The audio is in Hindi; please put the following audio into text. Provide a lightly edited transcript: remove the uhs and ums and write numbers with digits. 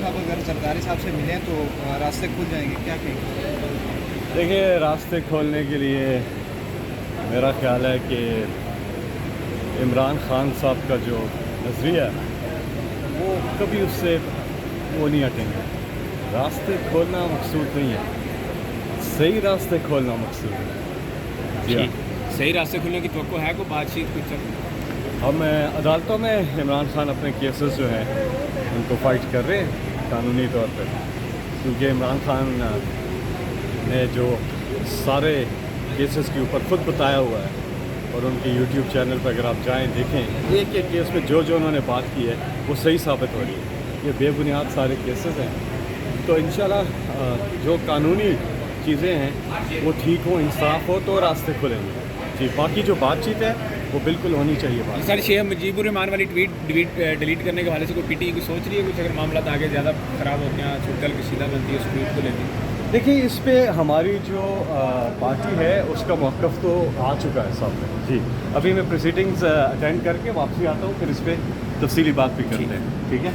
साहब अगर जरदारी साहब से मिलें तो रास्ते खुल जाएंगे, क्या कहेंगे? देखिए, रास्ते खोलने के लिए मेरा ख्याल है कि इमरान खान साहब का जो नज़रिया है वो कभी उससे वो नहीं हटेंगे। रास्ते खोलना मकसूद नहीं है, सही रास्ते खोलना मकसूद है। जी हाँ। सही रास्ते खुलने की तवक्को है, कोई बातचीत कुछ? हम अदालतों में इमरान खान अपने केसेस जो हैं उनको फाइट कर रहे हैं कानूनी तौर पर, क्योंकि इमरान खान ने जो सारे केसेस के ऊपर खुद बताया हुआ है और उनके यूट्यूब चैनल पर अगर आप जाएं देखें, एक एक केस में जो जो उन्होंने बात की है वो सही साबित हो रही है। ये बेबुनियाद सारे केसेस हैं, तो इंशाल्लाह जो कानूनी चीज़ें हैं वो ठीक हो, इंसाफ हो तो रास्ते खुलेंगे। जी, बाकी जो बातचीत है वो बिल्कुल होनी चाहिए बात। सर, शेख मुजीबुर रहमान वाली ट्वीट डिलीट करने के हवाले से कोई पीटीआई की सोच रही है कुछ, अगर मामला आगे ज़्यादा ख़राब होते हैं, छुटल कशीदा बनती है उस ट्वीट को लेकर? देखिए, इस पे हमारी जो पार्टी है उसका मौक़िफ़ तो आ चुका है सामने। जी, अभी मैं प्रोसीडिंग्स अटेंड करके वापसी आता हूँ, फिर इस पर तफसीली बात भी करते हैं। ठीक है।